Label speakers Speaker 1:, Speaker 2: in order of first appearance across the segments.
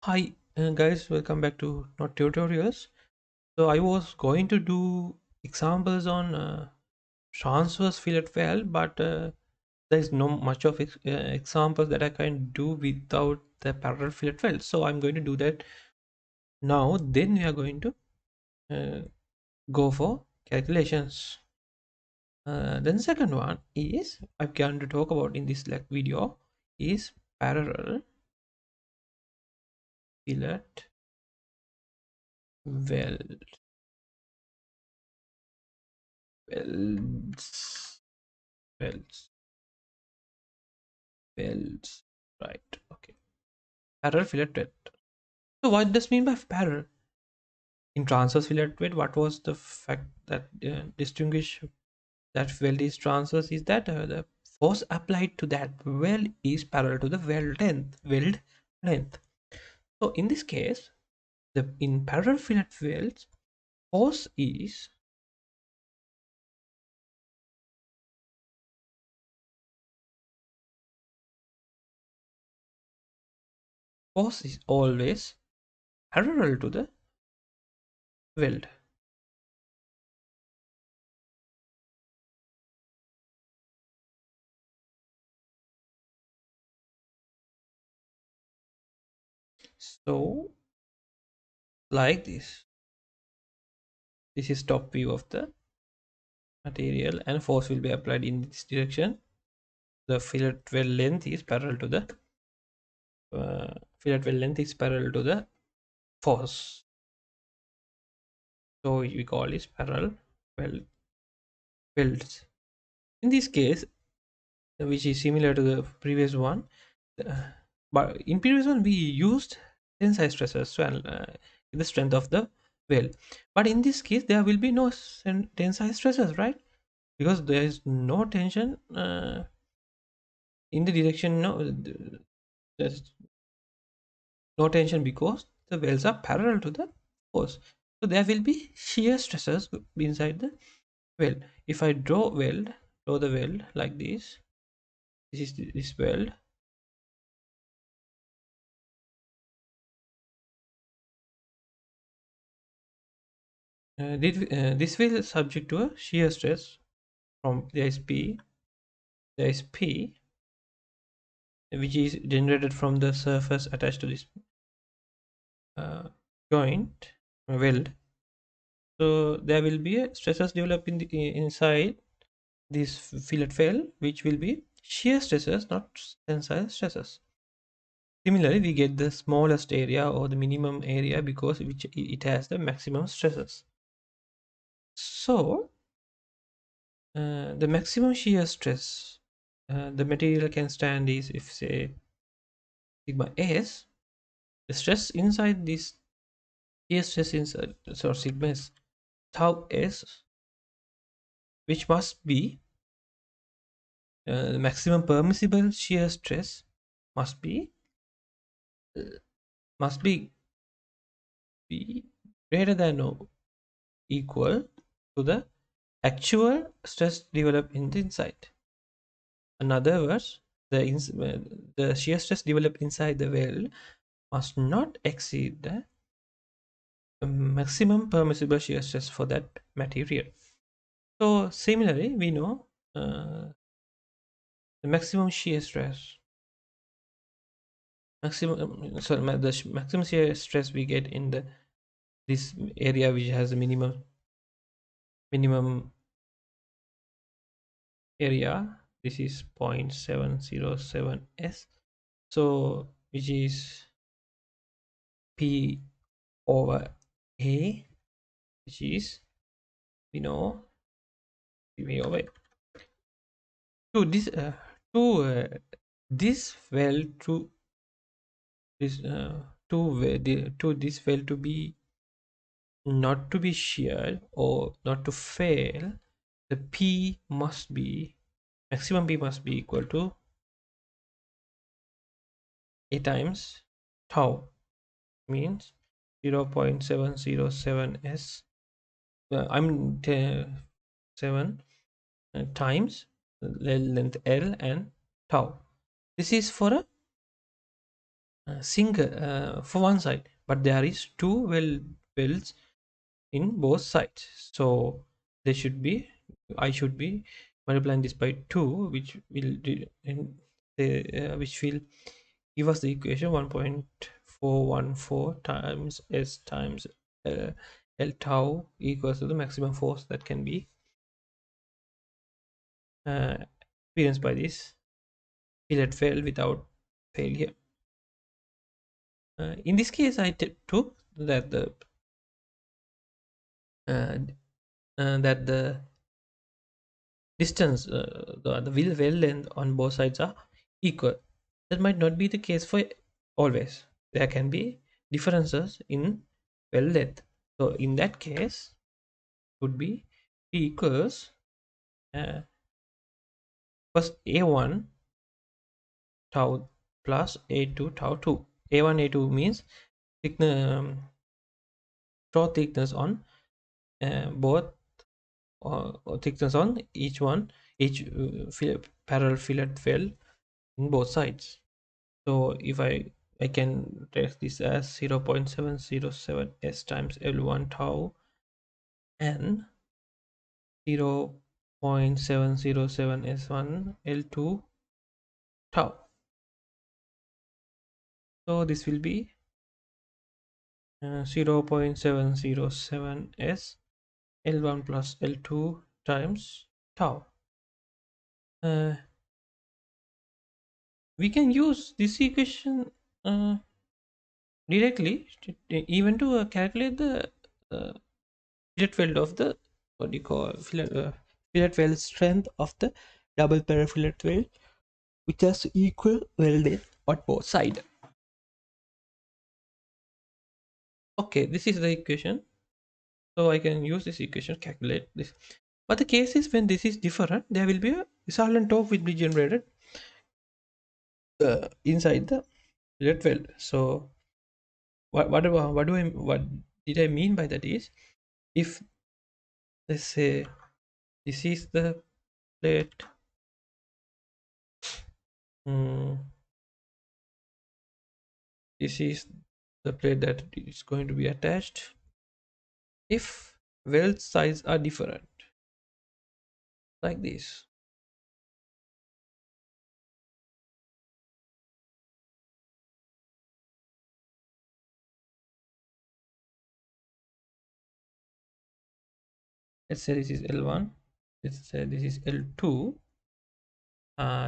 Speaker 1: Hi, guys, welcome back to not tutorials. So I was going to do examples on transverse fillet weld, but there is no much of examples that I can do without the parallel fillet weld. So I'm going to do that now. Then we are going to uh, go for calculations. Then the second one is I'm going to talk about in this video is parallel fillet weld welds welds welds, right? Okay, parallel fillet weld. So what does mean by parallel? In transverse fillet weld, what was the fact that distinguish that weld is transverse is that the force applied to that weld is parallel to the weld length. So in this case, the in parallel fillet welds, force is force is always parallel to the weld. So like this is top view of the material, and force will be applied in this direction. The fillet well length is parallel to the fillet well length is parallel to the force. So we call this parallel weld welds. In this case, which is similar to the previous one, uh, but in previous one we used tensile stresses to the strength of the weld. But in this case, there will be no tensile stresses, right? Because there is no tension in the direction. No, there's no tension because the welds are parallel to the force. So there will be shear stresses inside the weld. If I draw the weld like this is this weld. This will subject to a shear stress from there is P, which is generated from the surface attached to this uh, joint weld. So there will be a stresses develop inside this fillet weld, which will be shear stresses, not tensile stresses. Similarly, we get the smallest area or the minimum area because which it has the maximum stresses. So the maximum shear stress the material can stand is, if say sigma s, the stress inside this shear stress inside, so sigma is tau s, which must be the maximum permissible shear stress must be uh, must be greater than or equal to the actual stress developed in the inside. In other words, the shear stress developed inside the weld must not exceed the maximum permissible shear stress for that material. So similarly, we know the maximum shear stress, maximum shear stress we get in the this area which has a minimum area. This is 0.707 s. So which is P over A, which is we know P over A. To to this well to this to this well to be not to be sheared or not to fail, the P must be maximum P must be equal to A times tau, means 0.707 s. I'm 7 times length L and tau. This is for a single for one side, but there is two welds in both sides. So they should be, I should be multiplying this by 2, which will which will give us the equation 1.414 times s times uh, L tau equals to the maximum force that can be experienced by this fillet fail without failure. In this case, I took that uh, the distance, the wheel well length on both sides are equal. That might not be the case for always. There can be differences in well length. So in that case, would be P equals uh, first A1 tau plus A2 tau 2. A1 A2 means thickness, straw thickness on both, or thickness on each parallel fillet well in both sides. So if I can take this as 0.707 s times L1 tau and 0.707 s1 L2 tau. So this will be 0.707 s L1 plus L2 times tau. We can use this equation directly even to calculate the uh, fillet weld of the, what do you call, fillet weld strength of the double para fillet weld, which has equal welding on both sides. Okay, this is the equation. So I can use this equation to calculate this. But the case is when this is different, there will be a resultant torque will be generated inside the fillet weld. So what did I mean by that is, if let's say this is the plate, mm, this is the plate that is going to be attached. If weld size are different, like this, let's say this is L1, let's say this is L2,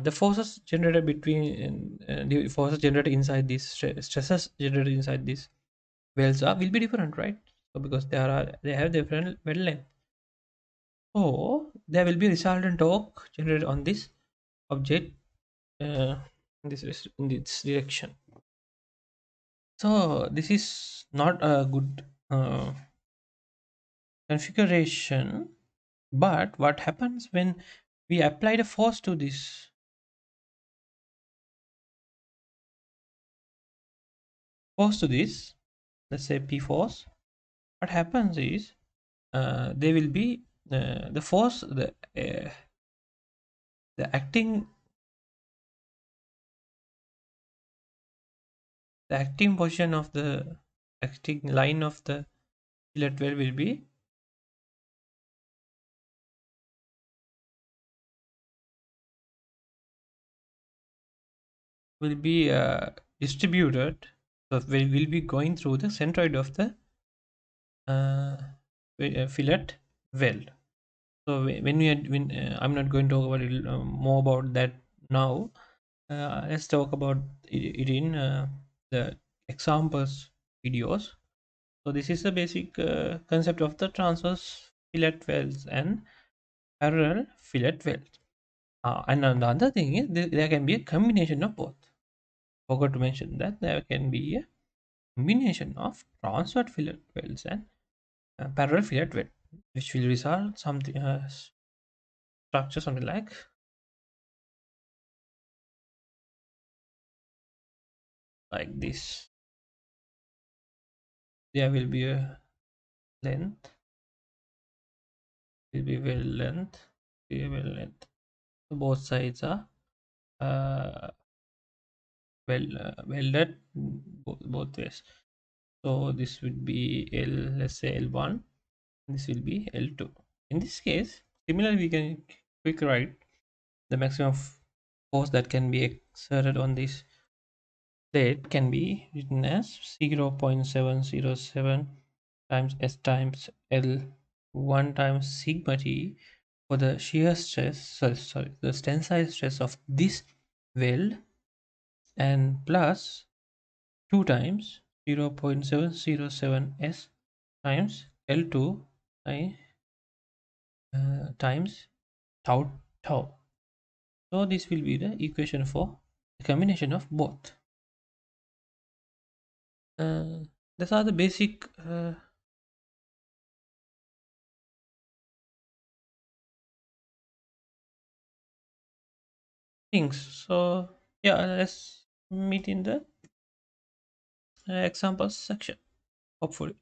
Speaker 1: the forces generated between the forces generated inside these stresses generated inside these welds are will be different, right? So because they have different weld length, so there will be resultant torque generated on this object in this direction. So this is not a good configuration. But what happens when we apply the force to this, let's say P force, what happens is there will be the force, the acting position of the acting line of the fillet weld will be distributed. So we will be going through the centroid of the uh, fillet weld. So when we are when I'm not going to talk about it more about that now. Let's talk about it in the examples videos. So this is the basic concept of the transverse fillet welds and parallel fillet welds. And another thing is there can be a combination of both. Forgot to mention that there can be a combination of transverse fillet welds and parallel fillet weld, which will result something structure something like this. There will be a length, will be well length, be well length. So both sides are uh, welded both ways. So this would be L, let's say L1, this will be L2. In this case, similarly, we can quick write the maximum force that can be exerted on this plate can be written as 0.707 times S times L 1 times sigma T for the shear stress, sorry, the tensile stress of this weld, and plus 2 times 0.707 S times L2 times tau tau. So this will be the equation for the combination of both. Uh, these are the basic things. So yeah, let's meet in the examples section, hopefully.